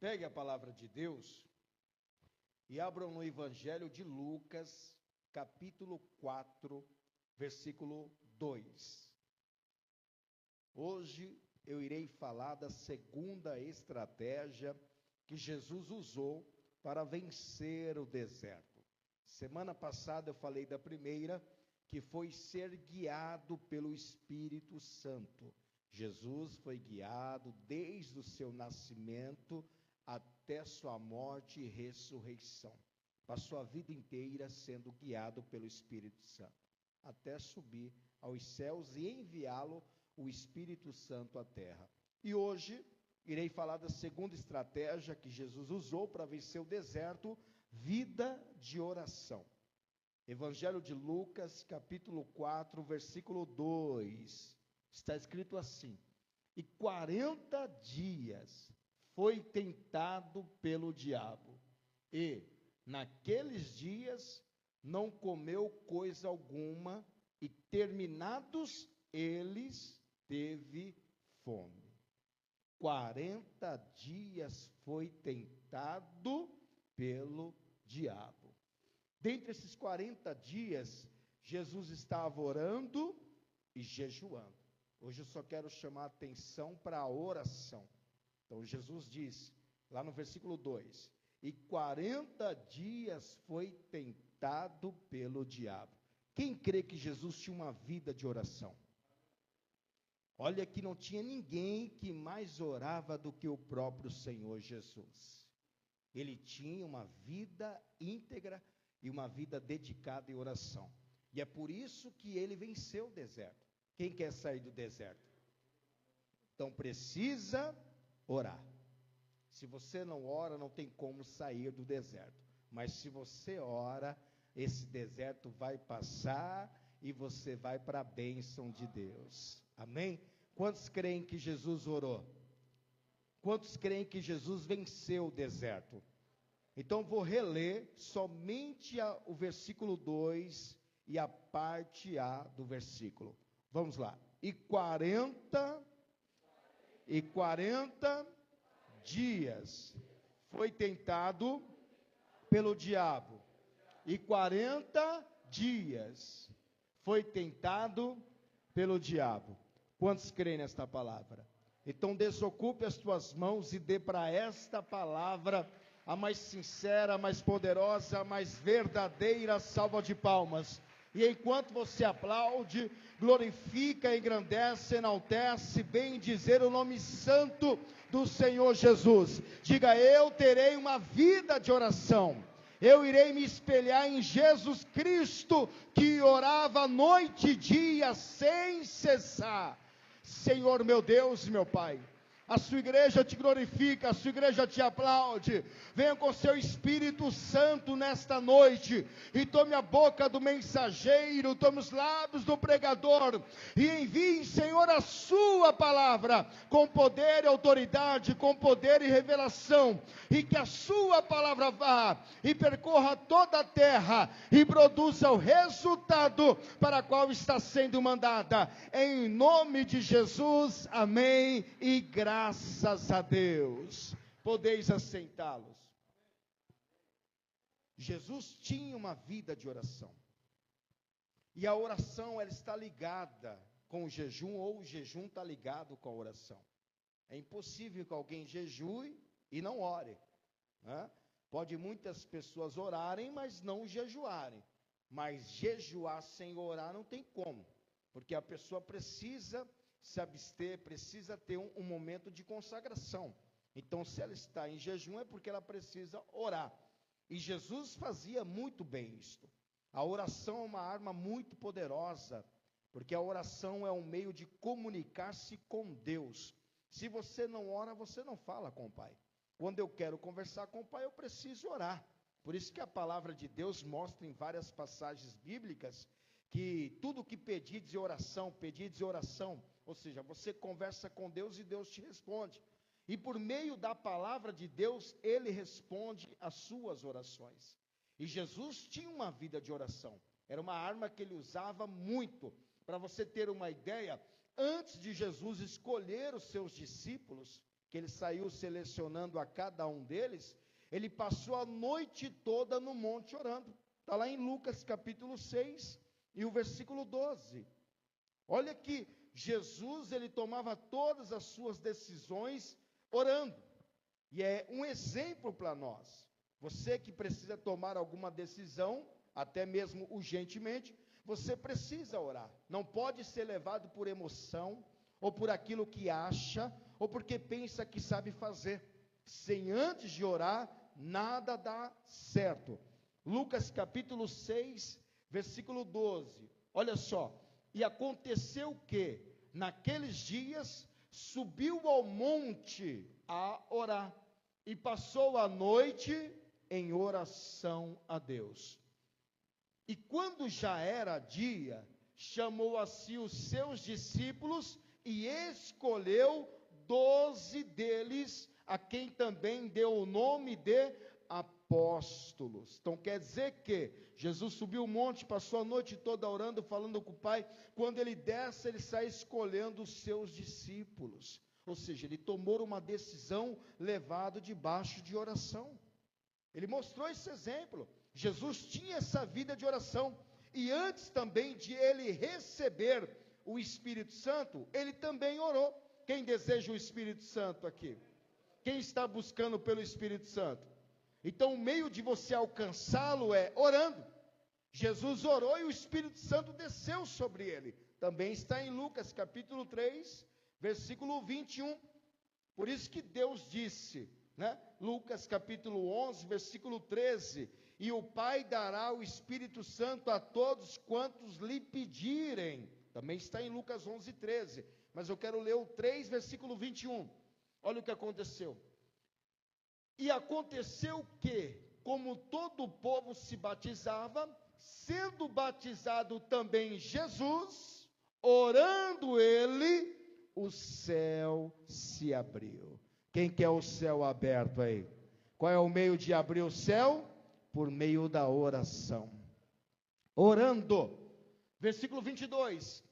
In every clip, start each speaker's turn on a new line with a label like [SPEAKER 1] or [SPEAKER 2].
[SPEAKER 1] Pegue a palavra de Deus e abram no Evangelho de Lucas, capítulo 4, versículo 2. Hoje eu irei falar da segunda estratégia que Jesus usou para vencer o deserto. Semana passada eu falei da primeira, que foi ser guiado pelo Espírito Santo. Jesus foi guiado desde o seu nascimento até sua morte e ressurreição. Passou a vida inteira sendo guiado pelo Espírito Santo, até subir aos céus e enviá-lo, o Espírito Santo, à terra. E hoje irei falar da segunda estratégia que Jesus usou para vencer o deserto: vida de oração. Evangelho de Lucas, capítulo 4, versículo 2. Está escrito assim: e 40 dias foi tentado pelo diabo, e naqueles dias não comeu coisa alguma, e terminados eles, teve fome. 40 dias foi tentado pelo diabo. Dentre esses 40 dias, Jesus estava orando e jejuando. Hoje eu só quero chamar a atenção para a oração. Então Jesus diz, lá no versículo 2, e 40 dias foi tentado pelo diabo. Quem crê que Jesus tinha uma vida de oração? Olha que não tinha ninguém que mais orava do que o próprio Senhor Jesus. Ele tinha uma vida íntegra e uma vida dedicada em oração. E é por isso que ele venceu o deserto. Quem quer sair do deserto? Então precisa orar. Se você não ora, não tem como sair do deserto. Mas se você ora, esse deserto vai passar e você vai para a bênção de Deus. Amém? Quantos creem que Jesus orou? Quantos creem que Jesus venceu o deserto? Então vou reler somente o versículo 2 e a parte A do versículo. Vamos lá. E 40 dias foi tentado pelo diabo. E 40 dias foi tentado pelo diabo. Quantos creem nesta palavra? Então desocupe as tuas mãos e dê para esta palavra a mais sincera, a mais poderosa, a mais verdadeira salva de palmas. E enquanto você aplaude, glorifica, engrandece, enaltece, bem dizer o nome santo do Senhor Jesus. Diga: eu terei uma vida de oração. Eu irei me espelhar em Jesus Cristo, que orava noite e dia sem cessar. Senhor meu Deus e meu Pai, a sua igreja te glorifica, a sua igreja te aplaude. Venha com seu Espírito Santo nesta noite e tome a boca do mensageiro, tome os lábios do pregador e envie, Senhor, a sua palavra com poder e autoridade, com poder e revelação, e que a sua palavra vá e percorra toda a terra e produza o resultado para o qual está sendo mandada. Em nome de Jesus, amém e graças a Deus. Podeis assentá-los. Jesus tinha uma vida de oração. E a oração, ela está ligada com o jejum, ou o jejum está ligado com a oração. É impossível que alguém jejue e não ore, né? Pode muitas pessoas orarem, mas não jejuarem. Mas jejuar sem orar não tem como. Porque a pessoa precisa se abster, precisa ter um momento de consagração. Então, se ela está em jejum, é porque ela precisa orar. E Jesus fazia muito bem isto. A oração é uma arma muito poderosa, porque a oração é um meio de comunicar-se com Deus. Se você não ora, você não fala com o Pai. Quando eu quero conversar com o Pai, eu preciso orar. Por isso que a palavra de Deus mostra em várias passagens bíblicas que tudo que pedides em oração, ou seja, você conversa com Deus e Deus te responde. E por meio da palavra de Deus, Ele responde às suas orações. E Jesus tinha uma vida de oração. Era uma arma que Ele usava muito. Para você ter uma ideia, antes de Jesus escolher os seus discípulos, que ele saiu selecionando a cada um deles, ele passou a noite toda no monte orando. Está lá em Lucas capítulo 6 e o versículo 12. Olha que Jesus, ele tomava todas as suas decisões orando. E é um exemplo para nós. Você que precisa tomar alguma decisão, até mesmo urgentemente, você precisa orar. Não pode ser levado por emoção, ou por aquilo que acha, ou porque pensa que sabe fazer. Sem antes de orar, nada dá certo. Lucas capítulo 6, versículo 12. Olha só. E aconteceu que, naqueles dias, subiu ao monte a orar, e passou a noite em oração a Deus. E quando já era dia, chamou a si os seus discípulos, e escolheu 12 deles, a quem também deu o nome de apóstolos. Então quer dizer que Jesus subiu o monte, passou a noite toda orando, falando com o Pai. Quando ele desce, ele sai escolhendo os seus discípulos. Ou seja, ele tomou uma decisão levado debaixo de oração. Ele mostrou esse exemplo. Jesus tinha essa vida de oração. E antes também de ele receber o Espírito Santo, ele também orou. Quem deseja o Espírito Santo aqui? Quem está buscando pelo Espírito Santo? Então o meio de você alcançá-lo é orando. Jesus orou e o Espírito Santo desceu sobre ele. Também está em Lucas capítulo 3, versículo 21. Por isso que Deus disse, né? Lucas capítulo 11, versículo 13. E o Pai dará o Espírito Santo a todos quantos lhe pedirem. Também está em Lucas 11, 13. Mas eu quero ler o 3, versículo 21. Olha o que aconteceu. E aconteceu que, como todo o povo se batizava, sendo batizado também Jesus, orando ele, o céu se abriu. Quem quer o céu aberto aí? Qual é o meio de abrir o céu? Por meio da oração. Orando. Versículo 22.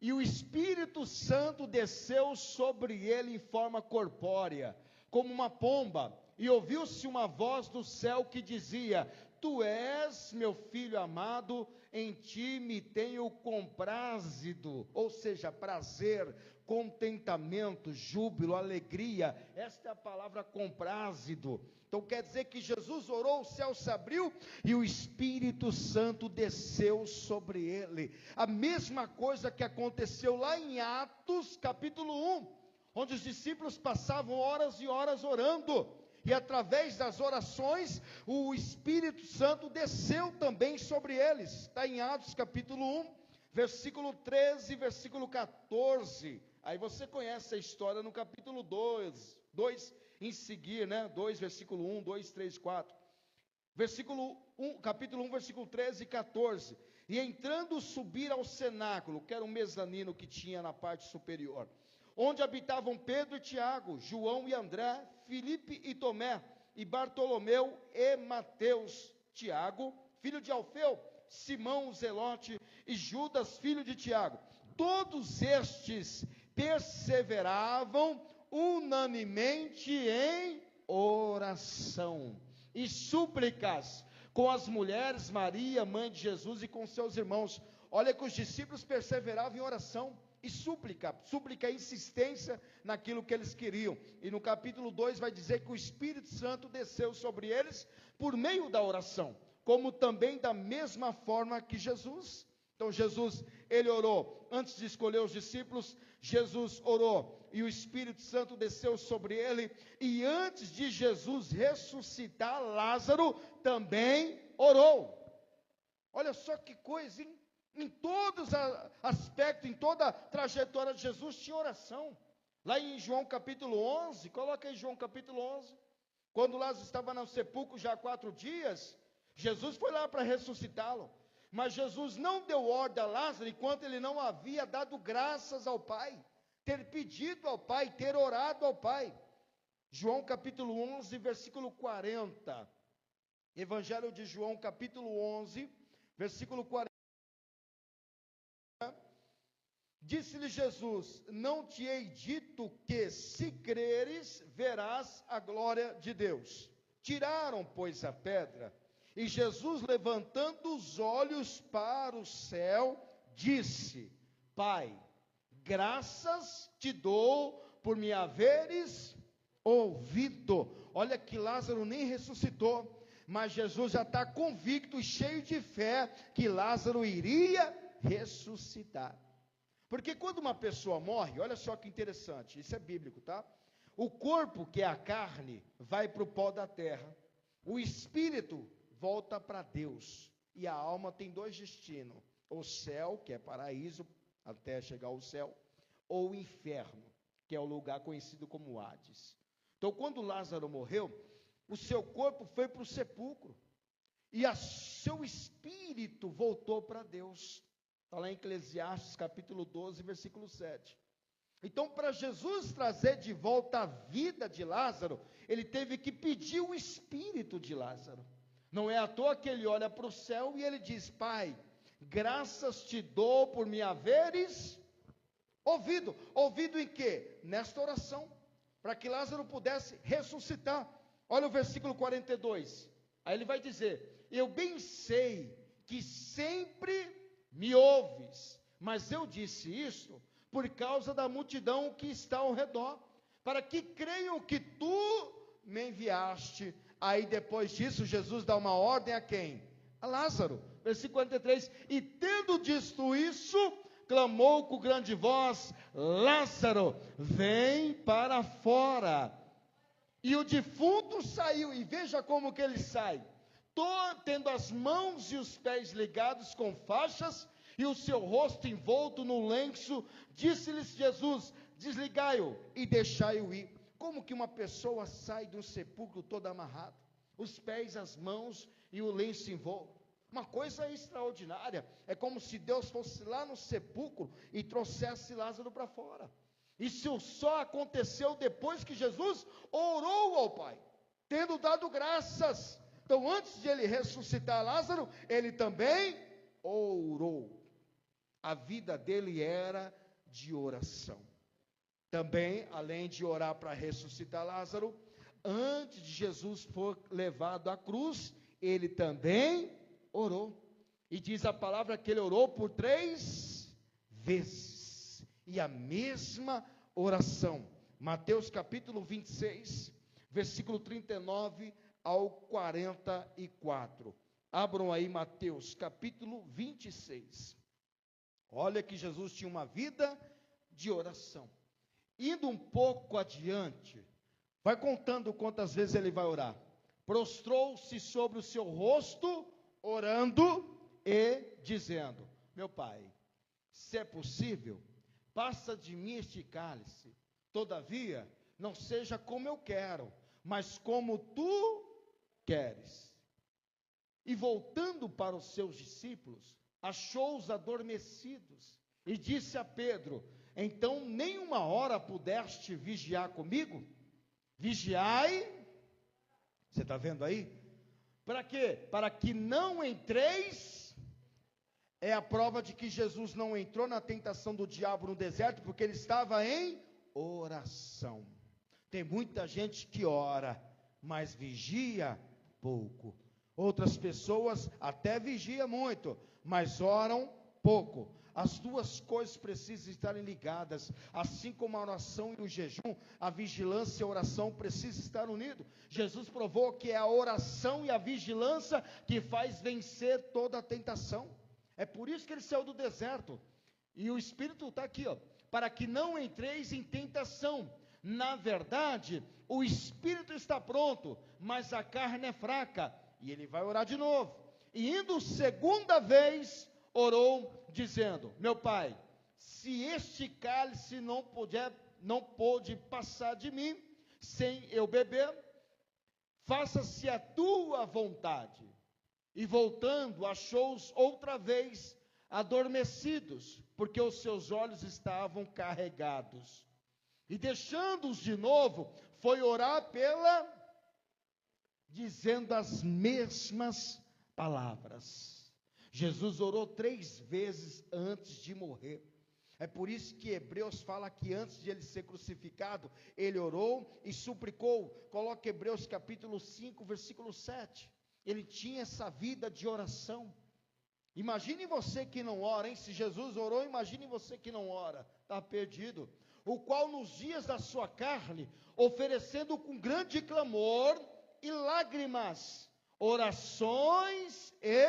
[SPEAKER 1] E o Espírito Santo desceu sobre ele em forma corpórea, como uma pomba, e ouviu-se uma voz do céu que dizia: Tu és meu filho amado, em ti me tenho comprázido. Ou seja, prazer, contentamento, júbilo, alegria. Esta é a palavra comprázido. Então quer dizer que Jesus orou, o céu se abriu e o Espírito Santo desceu sobre ele. A mesma coisa que aconteceu lá em Atos capítulo 1, onde os discípulos passavam horas e horas orando. E através das orações, o Espírito Santo desceu também sobre eles. Está em Atos capítulo 1, versículo 13, versículo 14. Aí você conhece a história no capítulo 2 em seguir, né? 2, versículo 1, 2, 3, 4. Versículo 1, capítulo 1, versículo 13 e 14. E entrando subir ao cenáculo, que era um mezanino que tinha na parte superior, onde habitavam Pedro e Tiago, João e André, Filipe e Tomé, e Bartolomeu e Mateus, Tiago, filho de Alfeu, Simão o Zelote e Judas, filho de Tiago. Todos estes perseveravam unanimemente em oração e súplicas com as mulheres, Maria, mãe de Jesus, e com seus irmãos. Olha que os discípulos perseveravam em oração e súplica é insistência naquilo que eles queriam. E no capítulo 2 vai dizer que o Espírito Santo desceu sobre eles por meio da oração, como também da mesma forma que Jesus. Então Jesus, ele orou, antes de escolher os discípulos, Jesus orou, e o Espírito Santo desceu sobre ele, e antes de Jesus ressuscitar Lázaro, também orou. Olha só que coisa, hein? Em todos os aspectos, em toda a trajetória de Jesus, tinha oração. Lá em João capítulo 11, coloca aí João capítulo 11, quando Lázaro estava no sepulcro já há 4 dias, Jesus foi lá para ressuscitá-lo, mas Jesus não deu ordem a Lázaro, enquanto ele não havia dado graças ao Pai, ter pedido ao Pai, ter orado ao Pai. João capítulo 11, versículo 40, Evangelho de João capítulo 11, versículo 40, Disse-lhe Jesus: não te hei dito que, se creres, verás a glória de Deus. Tiraram, pois, a pedra, e Jesus, levantando os olhos para o céu, disse: Pai, graças te dou por me haveres ouvido. Olha que Lázaro nem ressuscitou, mas Jesus já está convicto e cheio de fé que Lázaro iria ressuscitar. Porque quando uma pessoa morre, olha só que interessante, isso é bíblico, tá? O corpo, que é a carne, vai para o pó da terra. O espírito volta para Deus. E a alma tem dois destinos: o céu, que é paraíso, até chegar ao céu, ou o inferno, que é o lugar conhecido como Hades. Então, quando Lázaro morreu, o seu corpo foi para o sepulcro, e seu espírito voltou para Deus. Está lá em Eclesiastes capítulo 12, versículo 7. Então, para Jesus trazer de volta a vida de Lázaro, ele teve que pedir o espírito de Lázaro. Não é à toa que ele olha para o céu e ele diz: Pai, graças te dou por me haveres ouvido. Ouvido em quê? Nesta oração, para que Lázaro pudesse ressuscitar. Olha o versículo 42. Aí ele vai dizer: eu bem sei que sempre me ouves, mas eu disse isto por causa da multidão que está ao redor, para que creiam que tu me enviaste. Aí depois disso, Jesus dá uma ordem a quem? A Lázaro. Versículo 43, e tendo dito isso, clamou com grande voz: Lázaro, vem para fora. E o defunto saiu, e veja como que ele sai, tendo as mãos e os pés ligados com faixas, e o seu rosto envolto no lenço. Disse-lhes Jesus: desligai-o e deixai-o ir. Como que uma pessoa sai de um sepulcro todo amarrado? Os pés, as mãos e o lenço envolto. Uma coisa extraordinária. É como se Deus fosse lá no sepulcro e trouxesse Lázaro para fora. Isso só aconteceu depois que Jesus orou ao Pai, tendo dado graças. Então, antes de ele ressuscitar Lázaro, ele também orou. A vida dele era de oração. Também, além de orar para ressuscitar Lázaro, antes de Jesus for levado à cruz, ele também orou. E diz a palavra que ele orou por 3 vezes. E a mesma oração. Mateus capítulo 26, versículo 39 ao 44. Abram aí Mateus capítulo 26. Olha que Jesus tinha uma vida de oração. Indo um pouco adiante, vai contando quantas vezes ele vai orar. Prostrou-se sobre o seu rosto, orando e dizendo: meu Pai, se é possível, passa de mim este cálice. Todavia, não seja como eu quero, mas como tu queres. E voltando para os seus discípulos, achou-os adormecidos, e disse a Pedro: então nem uma hora pudeste vigiar comigo? Vigiai, você está vendo aí? Para quê? Para que não entreis. É a prova de que Jesus não entrou na tentação do diabo no deserto, porque ele estava em oração. Tem muita gente que ora, mas vigia pouco. Outras pessoas até vigiam muito, mas oram pouco. As duas coisas precisam estarem ligadas. Assim como a oração e o jejum, a vigilância e a oração precisam estar unidos. Jesus provou que é a oração e a vigilância que faz vencer toda a tentação. É por isso que ele saiu do deserto. E o Espírito está aqui, ó, para que não entreis em tentação. Na verdade, o Espírito está pronto, mas a carne é fraca. E ele vai orar de novo. E indo segunda vez, orou dizendo: meu Pai, se este cálice não pôde passar de mim, sem eu beber, faça-se a tua vontade. E voltando, achou-os outra vez adormecidos, porque os seus olhos estavam carregados. E deixando-os de novo, foi orar dizendo as mesmas palavras. Jesus orou 3 vezes antes de morrer. É por isso que Hebreus fala que antes de ele ser crucificado, ele orou e suplicou. Coloca Hebreus capítulo 5, versículo 7. Ele tinha essa vida de oração. Imagine você que não ora, hein? Se Jesus orou, imagine você que não ora, está perdido. O qual nos dias da sua carne, oferecendo com grande clamor e lágrimas, orações e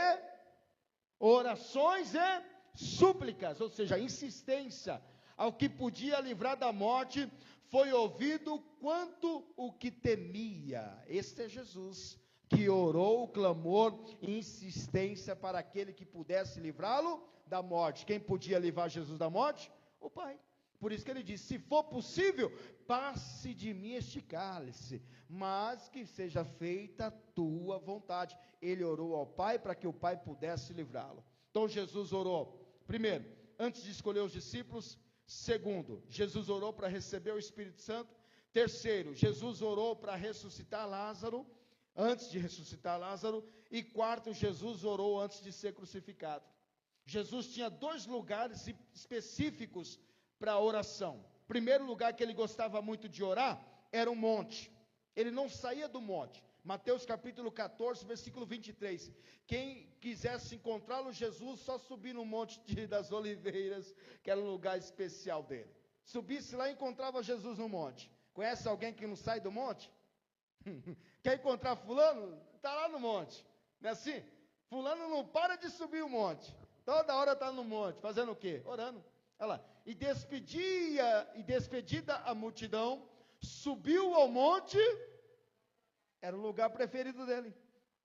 [SPEAKER 1] súplicas, ou seja, insistência, ao que podia livrar da morte, foi ouvido quanto o que temia. Este é Jesus, que orou, clamor e insistência para aquele que pudesse livrá-lo da morte. Quem podia livrar Jesus da morte? O Pai. Por isso que ele disse: se for possível, passe de mim este cálice, mas que seja feita a tua vontade. Ele orou ao Pai para que o Pai pudesse livrá-lo. Então Jesus orou, primeiro, antes de escolher os discípulos. Segundo, Jesus orou para receber o Espírito Santo. Terceiro, Jesus orou para ressuscitar Lázaro, antes de ressuscitar Lázaro. E quarto, Jesus orou antes de ser crucificado. Jesus tinha 2 lugares específicos para a oração. Primeiro lugar que ele gostava muito de orar era o monte. Ele não saía do monte. Mateus capítulo 14, versículo 23. Quem quisesse encontrá-lo, Jesus, só subir no monte das Oliveiras, que era um lugar especial dele. Subisse lá e encontrava Jesus no monte. Conhece alguém que não sai do monte? Quer encontrar fulano? Está lá no monte. Não é assim? Fulano não para de subir o monte. Toda hora está no monte. Fazendo o quê? Orando. Olha lá. E despedida a multidão, subiu ao monte. Era o lugar preferido dele,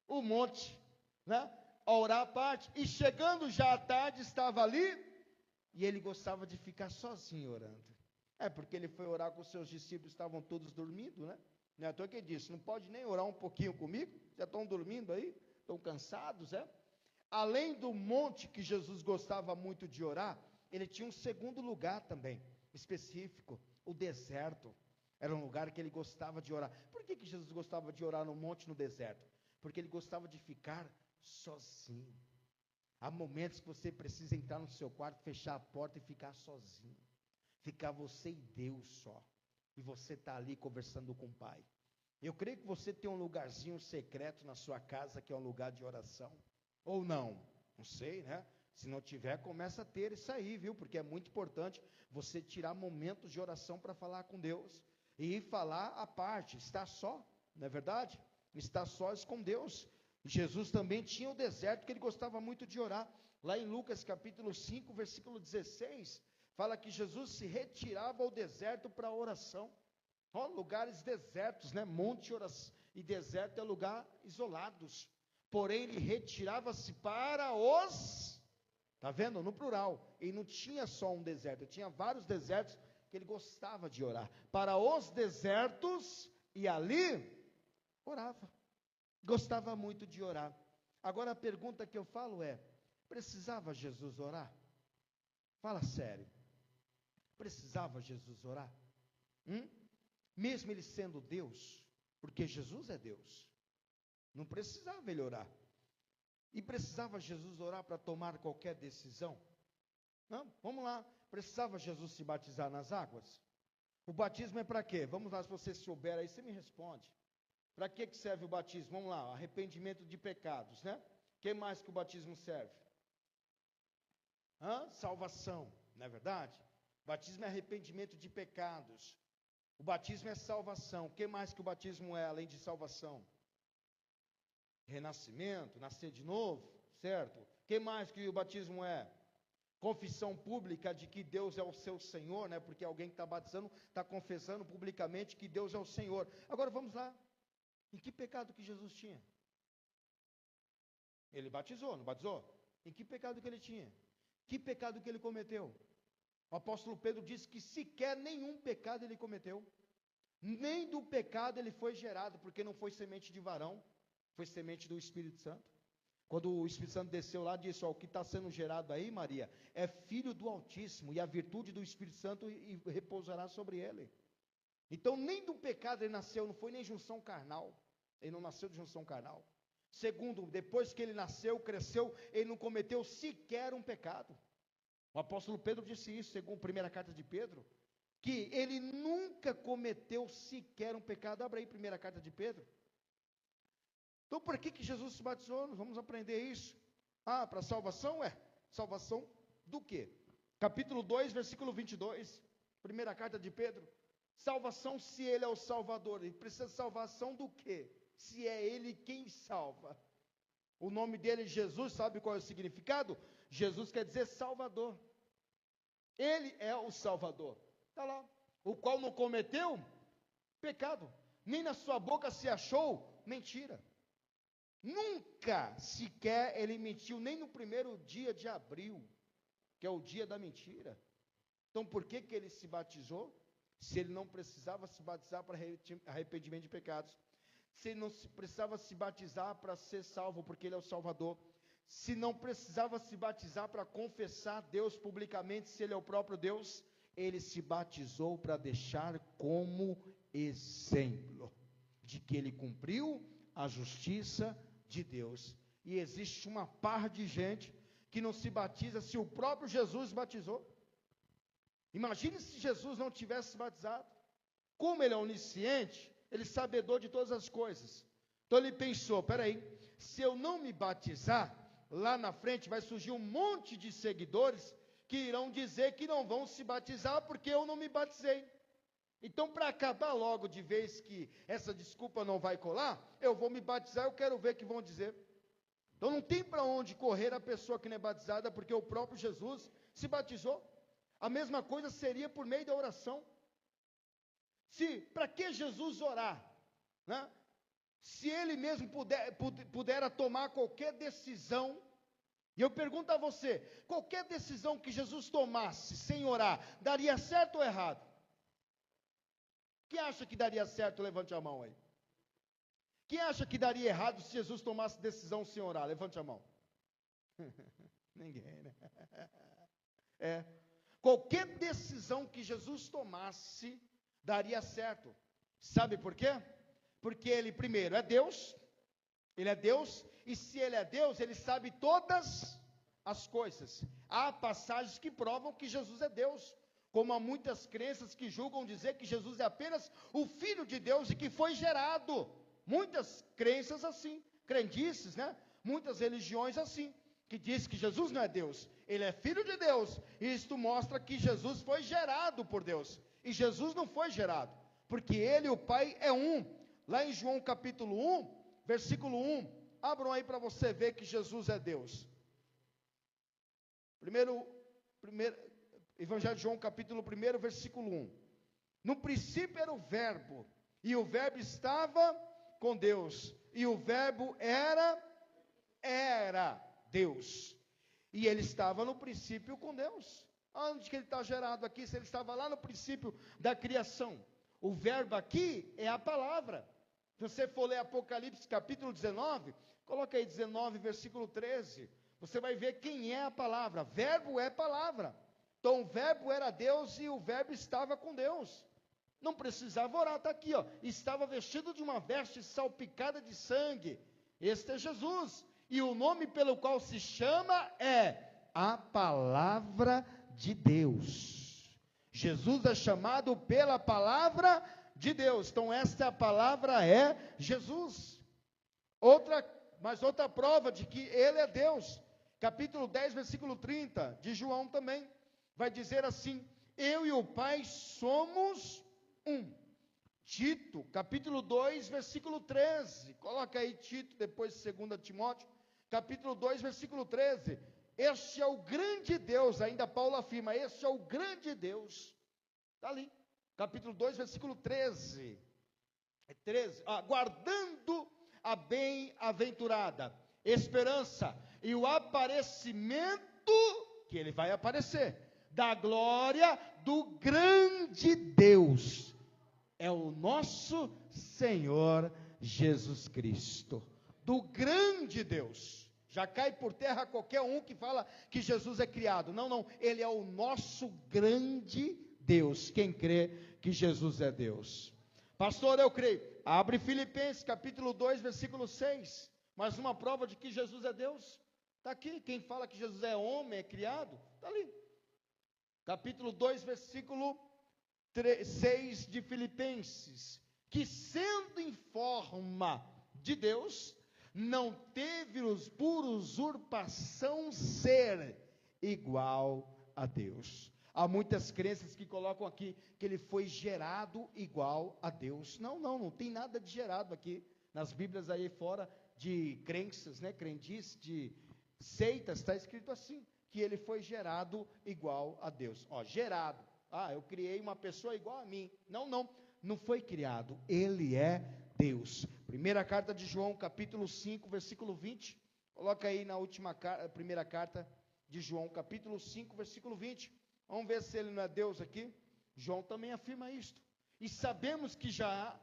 [SPEAKER 1] o monte, né? A orar à parte. E chegando já à tarde, estava ali, e ele gostava de ficar sozinho orando. Porque ele foi orar com os seus discípulos, estavam todos dormindo, né? Não é à toa que ele disse: não pode nem orar um pouquinho comigo? Já estão dormindo aí? Estão cansados, é? Além do monte que Jesus gostava muito de orar, ele tinha um segundo lugar também, específico, o deserto. Era um lugar que ele gostava de orar. Por que Jesus gostava de orar no monte, no deserto? Porque ele gostava de ficar sozinho. Há momentos que você precisa entrar no seu quarto, fechar a porta e ficar sozinho. Ficar você e Deus só. E você está ali conversando com o Pai. Eu creio que você tem um lugarzinho secreto na sua casa, que é um lugar de oração. Ou não? Não sei, né? Se não tiver, começa a ter isso aí, viu? Porque é muito importante você tirar momentos de oração para falar com Deus. E falar à parte, estar só, não é verdade? Estar sós com Deus. Jesus também tinha o deserto, que ele gostava muito de orar. Lá em Lucas capítulo 5, versículo 16, fala que Jesus se retirava ao deserto para a oração. Lugares desertos, né? Monte e deserto é lugar isolados. Porém, ele retirava-se para os... Está vendo? No plural. Ele não tinha só um deserto, ele tinha vários desertos, que ele gostava de orar, para os desertos, e ali orava, gostava muito de orar. Agora a pergunta que eu falo é: precisava Jesus orar? Fala sério, precisava Jesus orar? Mesmo ele sendo Deus, porque Jesus é Deus, não precisava ele orar. E precisava Jesus orar para tomar qualquer decisão? Não, vamos lá. Precisava Jesus se batizar nas águas? O batismo é para quê? Vamos lá, se você souber aí, você me responde. Para que serve o batismo? Vamos lá, arrependimento de pecados, né? O que mais que o batismo serve? Salvação, não é verdade? O batismo é arrependimento de pecados. O batismo é salvação. O que mais que o batismo é, além de salvação? Renascimento, nascer de novo, certo? O que mais que o batismo é? Confissão pública de que Deus é o seu Senhor, né? Porque alguém que está batizando, está confessando publicamente que Deus é o Senhor. Agora vamos lá, em que pecado que Jesus tinha? Ele batizou, não batizou? Em que pecado que ele tinha? Que pecado que ele cometeu? O apóstolo Pedro disse que sequer nenhum pecado ele cometeu, nem do pecado ele foi gerado, porque não foi semente de varão, foi semente do Espírito Santo. Quando o Espírito Santo desceu lá, disse: o que está sendo gerado aí, Maria, é filho do Altíssimo, e a virtude do Espírito Santo repousará sobre ele. Então, nem do pecado ele nasceu, não foi nem junção carnal, ele não nasceu de junção carnal. Segundo, depois que ele nasceu, cresceu, ele não cometeu sequer um pecado. O apóstolo Pedro disse isso, segundo a primeira carta de Pedro, que ele nunca cometeu sequer um pecado. Abra aí a primeira carta de Pedro. Então, por que Jesus se batizou? Nós vamos aprender isso. Para salvação? Salvação do quê? Capítulo 2, versículo 22, primeira carta de Pedro. Salvação, se ele é o Salvador. Ele precisa de salvação do quê? Se é ele quem salva. O nome dele, Jesus, sabe qual é o significado? Jesus quer dizer Salvador. Ele é o Salvador. Está lá. O qual não cometeu pecado. Nem na sua boca se achou mentira. Nunca sequer ele mentiu, nem no primeiro dia de abril, que é o dia da mentira. Então, por que ele se batizou? Se ele não precisava se batizar para arrependimento de pecados. Se ele não precisava se batizar para ser salvo, porque ele é o Salvador. Se não precisava se batizar para confessar Deus publicamente, se ele é o próprio Deus. Ele se batizou para deixar como exemplo de que ele cumpriu a justiça de Deus. E existe uma par de gente que não se batiza se o próprio Jesus batizou. Imagine se Jesus não tivesse se batizado. Como ele é onisciente, ele é sabedor de todas as coisas. Então ele pensou, peraí, se eu não me batizar, lá na frente vai surgir um monte de seguidores que irão dizer que não vão se batizar porque eu não me batizei. Então, para acabar logo de vez que essa desculpa não vai colar, eu vou me batizar, eu quero ver o que vão dizer. Então, não tem para onde correr a pessoa que não é batizada, porque o próprio Jesus se batizou. A mesma coisa seria por meio da oração. Para que Jesus orar? Né? Se ele mesmo pudera tomar qualquer decisão, e eu pergunto a você, qualquer decisão que Jesus tomasse sem orar, daria certo ou errado? Quem acha que daria certo, levante a mão aí. Quem acha que daria errado se Jesus tomasse decisão sem orar? Levante a mão. Ninguém, né? Qualquer decisão que Jesus tomasse, daria certo. Sabe por quê? Porque ele, primeiro, é Deus. Ele é Deus. E se ele é Deus, ele sabe todas as coisas. Há passagens que provam que Jesus é Deus. Como há muitas crenças que julgam dizer que Jesus é apenas o Filho de Deus e que foi gerado. Muitas crenças assim, crendices, né? Muitas religiões assim, que diz que Jesus não é Deus, ele é Filho de Deus. E isto mostra que Jesus foi gerado por Deus. E Jesus não foi gerado, porque ele e o Pai é um. Lá em João capítulo 1, versículo 1, abram aí para você ver que Jesus é Deus. Primeiro Evangelho de João, capítulo 1, versículo 1. No princípio era o verbo, e o verbo estava com Deus, e o verbo era Deus, e ele estava no princípio com Deus. Onde que ele está gerado aqui? Se ele estava lá no princípio da criação. O verbo aqui é a palavra. Se você for ler Apocalipse capítulo 19, coloca aí 19, versículo 13, você vai ver quem é a palavra. Verbo é palavra. Então o verbo era Deus e o verbo estava com Deus. Não precisava orar, está aqui, ó. Estava vestido de uma veste salpicada de sangue. Este é Jesus. E o nome pelo qual se chama é a Palavra de Deus. Jesus é chamado pela Palavra de Deus. Então esta palavra é Jesus. Outra prova de que ele é Deus. Capítulo 10, versículo 30, de João também. Vai dizer assim: eu e o Pai somos um. Tito, capítulo 2, versículo 13. Coloca aí Tito, depois 2 Timóteo. Capítulo 2, versículo 13. Este é o grande Deus, ainda Paulo afirma, este é o grande Deus. Está ali. Capítulo 2, versículo 13. 13. Guardando a bem-aventurada esperança e o aparecimento, que ele vai aparecer, da glória do grande Deus, é o nosso Senhor Jesus Cristo, do grande Deus. Já cai por terra qualquer um que fala que Jesus é criado. Não, ele é o nosso grande Deus. Quem crê que Jesus é Deus? Pastor, eu creio. Abre Filipenses capítulo 2, versículo 6. Mais uma prova de que Jesus é Deus. Está aqui. Quem fala que Jesus é homem, é criado, está ali. capítulo 2, versículo 6 de Filipenses, que sendo em forma de Deus, não teve-os por usurpação ser igual a Deus. Há muitas crenças que colocam aqui que ele foi gerado igual a Deus. Não tem nada de gerado aqui. Nas Bíblias aí fora de crenças, crendices, de seitas, está escrito assim, que ele foi gerado igual a Deus. Gerado. Eu criei uma pessoa igual a mim. Não foi criado. Ele é Deus. Primeira carta de João, capítulo 5, versículo 20. Coloca aí na primeira carta de João, capítulo 5, versículo 20. Vamos ver se ele não é Deus aqui. João também afirma isto. E sabemos que já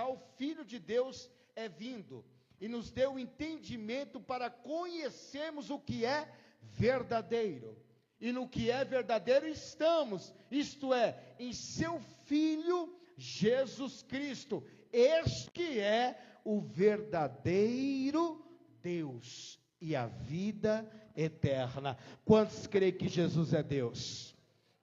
[SPEAKER 1] o Filho de Deus é vindo, e nos deu entendimento para conhecermos o que é verdadeiro. E no que é verdadeiro estamos, isto é, em seu Filho Jesus Cristo. Este é o verdadeiro Deus e a vida eterna. Quantos creem que Jesus é Deus?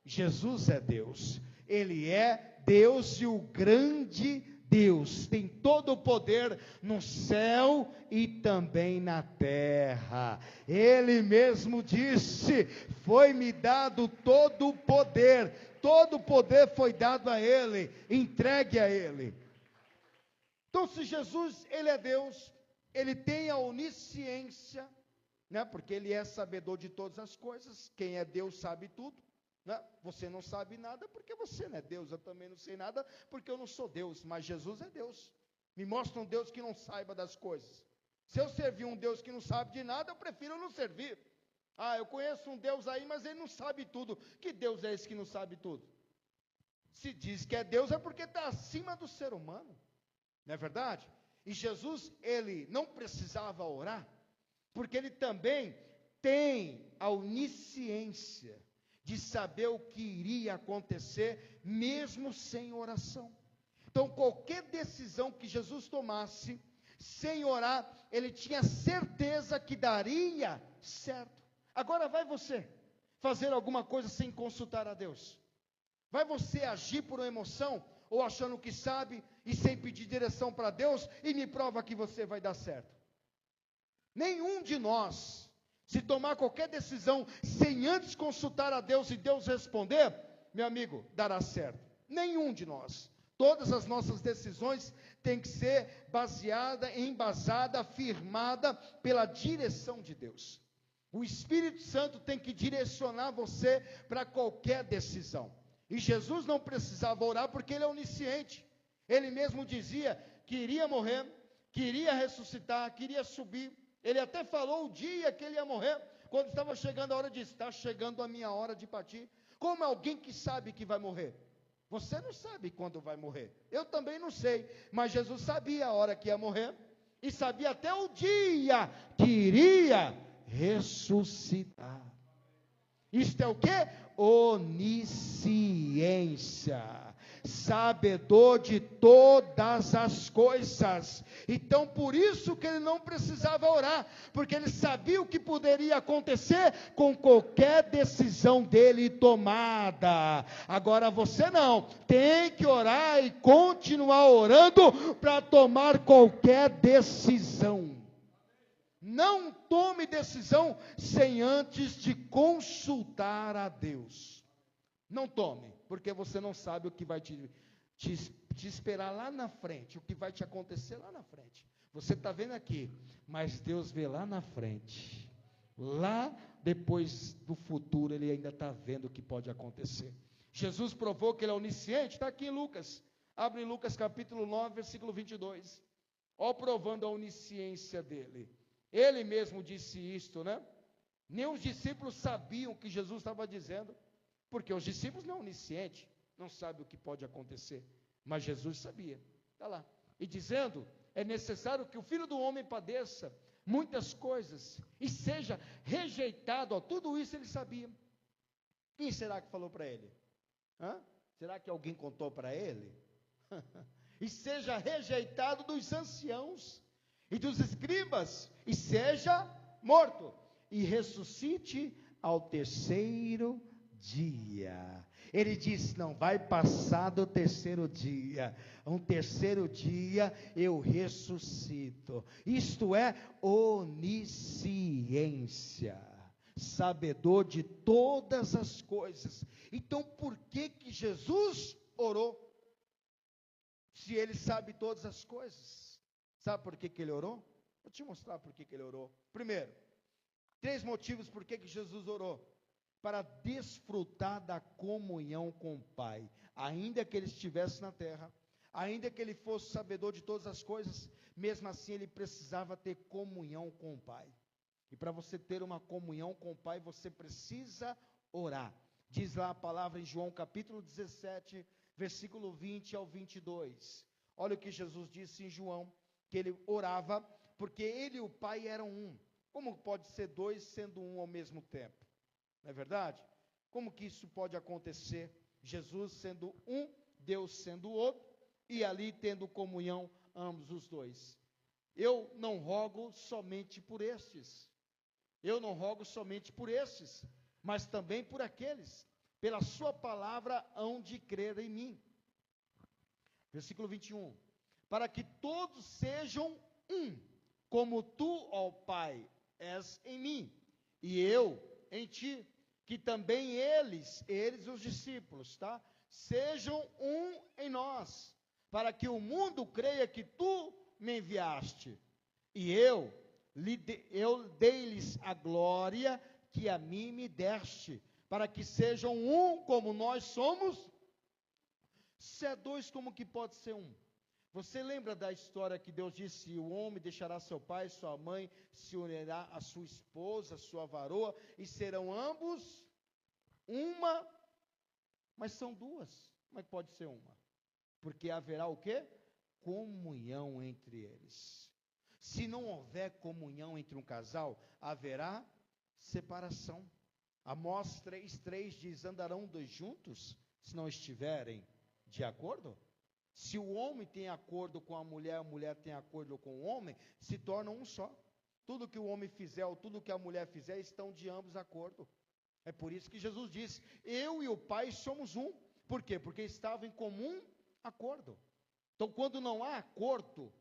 [SPEAKER 1] Jesus é Deus. Ele é Deus e o grande Deus. Tem todo o poder no céu e também na terra. Ele mesmo disse: foi-me dado todo o poder. Todo o poder foi dado a Ele, entregue a Ele. Então, se Jesus, Ele é Deus, Ele tem a onisciência, porque Ele é sabedor de todas as coisas. Quem é Deus sabe tudo. Você não sabe nada porque você não é Deus. Eu também não sei nada porque eu não sou Deus. Mas Jesus é Deus. Me mostra um Deus que não saiba das coisas. Se eu servir um Deus que não sabe de nada, eu prefiro não servir. Eu conheço um Deus aí, mas ele não sabe tudo. Que Deus é esse que não sabe tudo? Se diz que é Deus, é porque está acima do ser humano. Não é verdade? E Jesus, ele não precisava orar, porque ele também tem a onisciência de saber o que iria acontecer, mesmo sem oração. Então, qualquer decisão que Jesus tomasse, sem orar, ele tinha certeza que daria certo. Agora, vai você fazer alguma coisa sem consultar a Deus? Vai você agir por uma emoção, ou achando que sabe, e sem pedir direção para Deus, e me prova que você vai dar certo? Nenhum de nós, se tomar qualquer decisão sem antes consultar a Deus e Deus responder, meu amigo, dará certo. Nenhum de nós. Todas as nossas decisões têm que ser embasada, firmada pela direção de Deus. O Espírito Santo tem que direcionar você para qualquer decisão. E Jesus não precisava orar porque ele é onisciente. Ele mesmo dizia que iria morrer, que iria ressuscitar, que iria subir. Ele até falou o dia que ele ia morrer. Quando estava chegando a hora, disse: está chegando a minha hora de partir. Como alguém que sabe que vai morrer? Você não sabe quando vai morrer. Eu também não sei. Mas Jesus sabia a hora que ia morrer. E sabia até o dia que iria ressuscitar. Isto é o quê? Onisciência. Sabedor de todas as coisas. Então, por isso que ele não precisava orar, porque ele sabia o que poderia acontecer com qualquer decisão dele tomada. Agora você não, tem que orar e continuar orando para tomar qualquer decisão. Não tome decisão sem antes de consultar a Deus. Não tome, porque você não sabe o que vai te esperar lá na frente, o que vai te acontecer lá na frente. Você está vendo aqui, mas Deus vê lá na frente. Lá depois do futuro, Ele ainda está vendo o que pode acontecer. Jesus provou que Ele é onisciente, está aqui em Lucas. Abre Lucas capítulo 9, versículo 22. Ó, provando a onisciência dEle. Ele mesmo disse isto, Nem os discípulos sabiam o que Jesus estava dizendo, porque os discípulos não são oniscientes, não sabem o que pode acontecer, mas Jesus sabia, está lá, e dizendo: é necessário que o Filho do Homem padeça muitas coisas, e seja rejeitado, tudo isso ele sabia. Quem será que falou para ele? Será que alguém contou para ele? E seja rejeitado dos anciãos, e dos escribas, e seja morto, e ressuscite ao terceiro dia. Ele disse: não vai passar do terceiro dia. Um terceiro dia eu ressuscito. Isto é onisciência, sabedor de todas as coisas. Então, por que Jesus orou? Se ele sabe todas as coisas. Sabe por que ele orou? Vou te mostrar por que ele orou. Primeiro, 3 motivos por que Jesus orou: para desfrutar da comunhão com o Pai, ainda que ele estivesse na terra, ainda que ele fosse sabedor de todas as coisas, mesmo assim ele precisava ter comunhão com o Pai. E para você ter uma comunhão com o Pai, você precisa orar. Diz lá a palavra em João capítulo 17, versículo 20 ao 22. Olha o que Jesus disse em João, que ele orava, porque ele e o Pai eram um. Como pode ser 2 sendo um ao mesmo tempo? Não é verdade? Como que isso pode acontecer? Jesus sendo um, Deus sendo o outro, e ali tendo comunhão ambos os dois. Eu não rogo somente por estes. Eu não rogo somente por estes, mas também por aqueles, pela sua palavra hão de crer em mim. Versículo 21. Para que todos sejam um, como tu, ó Pai, és em mim, e eu em ti, que também eles os discípulos, tá? Sejam um em nós, para que o mundo creia que tu me enviaste, e eu dei-lhes a glória que a mim me deste, para que sejam um como nós somos. Se é 2, como que pode ser um? Você lembra da história que Deus disse: o homem deixará seu pai e sua mãe, se unirá a sua esposa, sua varoa, e serão ambos uma, mas são 2. Como é que pode ser uma? Porque haverá o quê? Comunhão entre eles. Se não houver comunhão entre um casal, haverá separação. Amós 3:3 diz: andarão 2 juntos, se não estiverem de acordo? Se o homem tem acordo com a mulher tem acordo com o homem, se tornam um só. Tudo que o homem fizer ou tudo que a mulher fizer, estão de ambos acordo. É por isso que Jesus disse: eu e o Pai somos um. Por quê? Porque estavam em comum acordo. Então, quando não há acordo,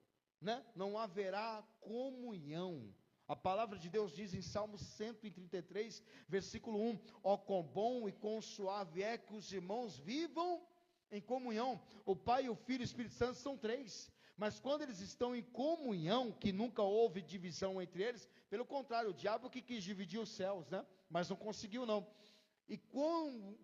[SPEAKER 1] não haverá comunhão. A palavra de Deus diz em Salmo 133, versículo 1: ó, quão bom e quão suave é que os irmãos vivam em comunhão. O Pai, o Filho e o Espírito Santo são 3, mas quando eles estão em comunhão, que nunca houve divisão entre eles, pelo contrário, o diabo que quis dividir os céus, mas não conseguiu não. E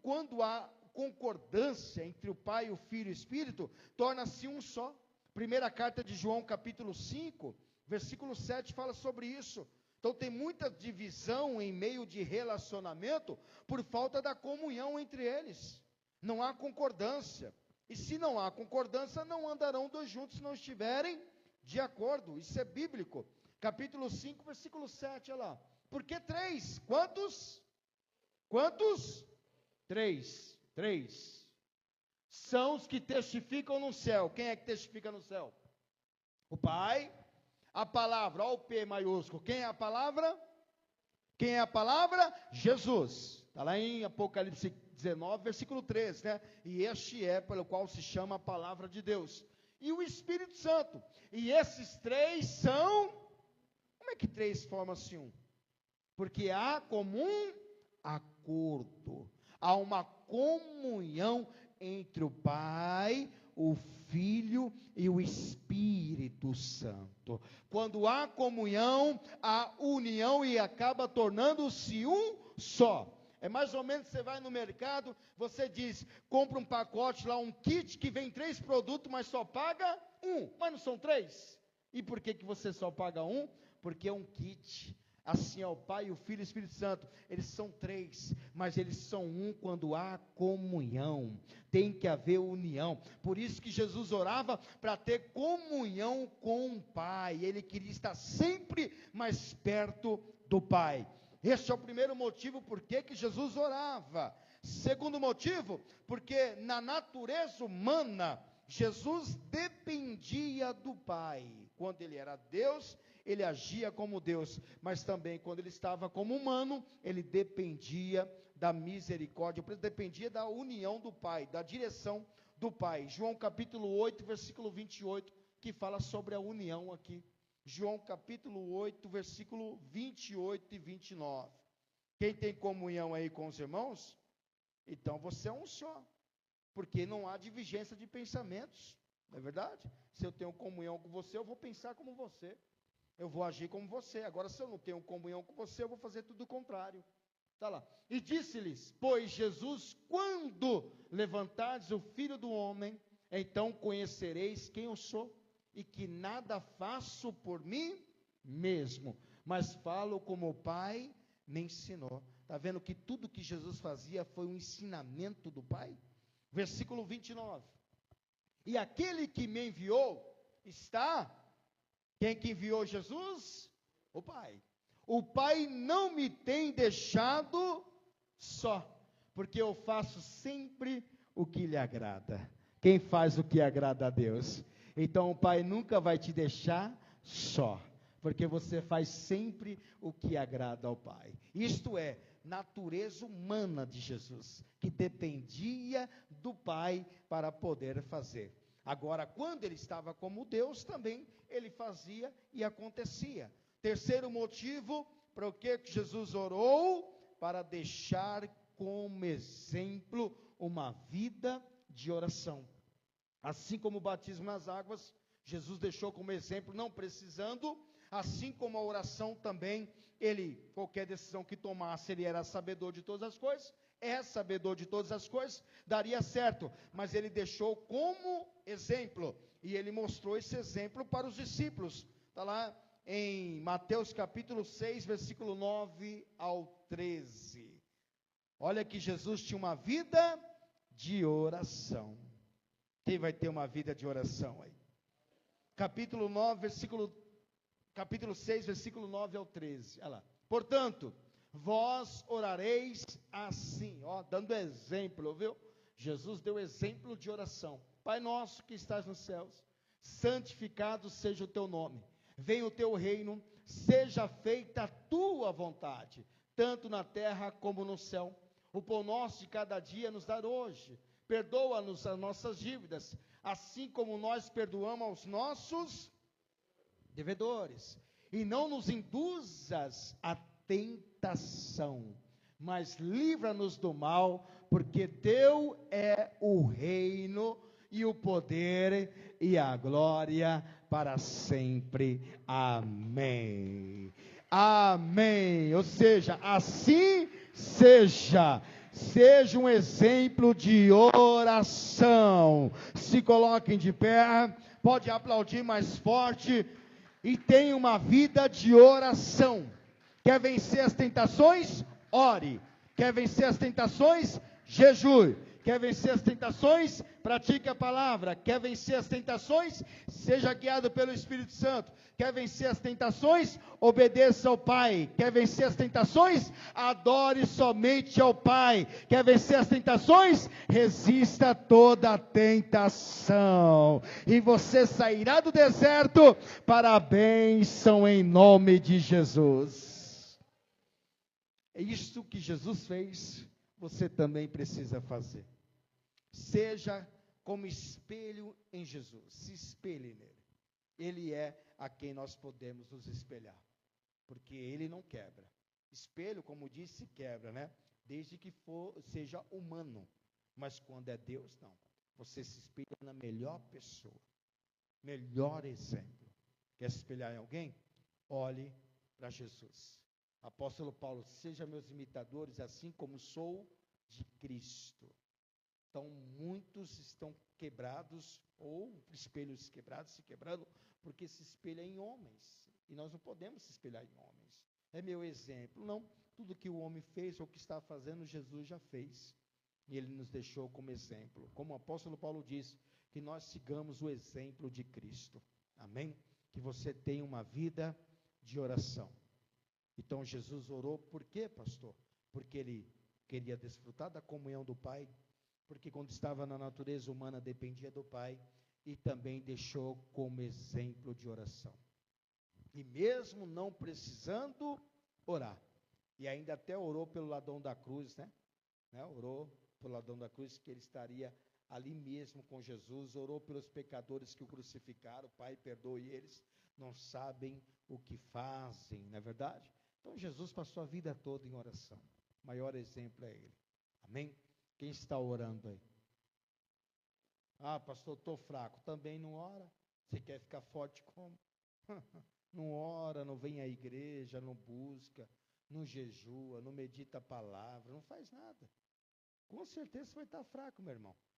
[SPEAKER 1] quando há concordância entre o Pai, o Filho e o Espírito, torna-se um só. Primeira carta de João, capítulo 5, versículo 7, fala sobre isso. Então tem muita divisão em meio de relacionamento, por falta da comunhão entre eles. Não há concordância, e se não há concordância, não andarão 2 juntos se não estiverem de acordo. Isso é bíblico. Capítulo 5, versículo 7, olha lá. Por que 3? Quantos? 3. São os que testificam no céu. Quem é que testifica no céu? O Pai. A palavra, olha o P maiúsculo. Quem é a palavra? Quem é a palavra? Jesus. Está lá em Apocalipse 19, versículo 13, E este é pelo qual se chama a palavra de Deus. E o Espírito Santo. E esses 3 são... Como é que 3 formam-se um? Porque há comum acordo. Há uma comunhão entre o Pai, o Filho e o Espírito Santo. Quando há comunhão, há união e acaba tornando-se um só. É mais ou menos, você vai no mercado, você diz, compra um pacote lá, um kit que vem 3 produtos, mas só paga 1, mas não são 3. E por que você só paga 1? Porque é um kit. Assim é o Pai, o Filho e o Espírito Santo. Eles são 3, mas eles são um quando há comunhão. Tem que haver união. Por isso que Jesus orava para ter comunhão com o Pai. Ele queria estar sempre mais perto do Pai. Este é o primeiro motivo por que Jesus orava. Segundo motivo, porque na natureza humana, Jesus dependia do Pai. Quando ele era Deus, ele agia como Deus, mas também quando ele estava como humano, ele dependia da misericórdia, dependia da união do Pai, da direção do Pai. João capítulo 8, versículo 28, que fala sobre a união aqui. João capítulo 8, versículo 28 e 29. Quem tem comunhão aí com os irmãos? Então você é um só, porque não há divergência de pensamentos, não é verdade? Se eu tenho comunhão com você, eu vou pensar como você, eu vou agir como você. Agora, se eu não tenho comunhão com você, eu vou fazer tudo o contrário. Está lá. E disse-lhes, pois Jesus, quando levantardes o Filho do Homem, então conhecereis quem eu sou, e que nada faço por mim mesmo, mas falo como o Pai me ensinou. Está vendo que tudo que Jesus fazia foi um ensinamento do Pai? Versículo 29. E aquele que me enviou está, quem que enviou Jesus? O Pai. O Pai não me tem deixado só, porque eu faço sempre o que lhe agrada. Quem faz o que agrada a Deus? Então o Pai nunca vai te deixar só, porque você faz sempre o que agrada ao Pai. Isto é, natureza humana de Jesus, que dependia do Pai para poder fazer. Agora, quando ele estava como Deus, também ele fazia e acontecia. Terceiro motivo, para o que Jesus orou? Para deixar como exemplo uma vida de oração. Assim como o batismo nas águas, Jesus deixou como exemplo, não precisando, assim como a oração também, qualquer decisão que tomasse, ele era sabedor de todas as coisas, é sabedor de todas as coisas, daria certo, mas ele deixou como exemplo, e ele mostrou esse exemplo para os discípulos. Está lá em Mateus capítulo 6, versículo 9 ao 13. Olha que Jesus tinha uma vida de oração. Quem vai ter uma vida de oração aí? Capítulo 6, versículo 9 ao 13. Olha lá. Portanto, vós orareis assim, dando exemplo, viu? Jesus deu exemplo de oração. Pai nosso que estás nos céus, santificado seja o teu nome. Venha o teu reino, seja feita a tua vontade, tanto na terra como no céu. O pão nosso de cada dia nos dá hoje. Perdoa-nos as nossas dívidas, assim como nós perdoamos aos nossos devedores. E não nos induzas a tentação, mas livra-nos do mal, porque teu é o reino e o poder e a glória para sempre. Amém. Amém. Ou seja, assim seja. Seja um exemplo de oração. Se coloquem de pé, pode aplaudir mais forte e tenha uma vida de oração. Quer vencer as tentações? Ore. Quer vencer as tentações? Jejue. Quer vencer as tentações? Pratique a palavra. Quer vencer as tentações? Seja guiado pelo Espírito Santo. Quer vencer as tentações? Obedeça ao Pai. Quer vencer as tentações? Adore somente ao Pai. Quer vencer as tentações? Resista a toda tentação. E você sairá do deserto para a bênção em nome de Jesus. É isto que Jesus fez, você também precisa fazer. Seja como espelho em Jesus. Se espelhe nele. Ele é a quem nós podemos nos espelhar, porque ele não quebra. Espelho, como disse, quebra, né? Desde que seja humano, mas quando é Deus, não. Você se espelha na melhor pessoa, melhor exemplo. Quer se espelhar em alguém? Olhe para Jesus. Apóstolo Paulo, seja meus imitadores, assim como sou de Cristo. Então, muitos estão quebrados, ou espelhos quebrados, se quebrando, porque se espelha em homens, e nós não podemos se espelhar em homens. É meu exemplo. Não, tudo que o homem fez, ou que está fazendo, Jesus já fez, e ele nos deixou como exemplo, como o apóstolo Paulo diz, que nós sigamos o exemplo de Cristo, amém? Que você tenha uma vida de oração. Então Jesus orou, por quê, pastor? Porque ele queria desfrutar da comunhão do Pai, porque quando estava na natureza humana dependia do Pai, e também deixou como exemplo de oração. E mesmo não precisando orar. E ainda até orou pelo ladrão da cruz, né? Orou pelo ladrão da cruz, que ele estaria ali mesmo com Jesus. Orou pelos pecadores que o crucificaram. Pai, perdoe eles, não sabem o que fazem, não é verdade? Então Jesus passou a vida toda em oração. O maior exemplo é ele. Amém? Quem está orando aí? Ah, pastor, estou fraco. Também não ora? Você quer ficar forte como? Não ora, não vem à igreja, não busca, não jejua, não medita a palavra, não faz nada. Com certeza você vai estar fraco, meu irmão.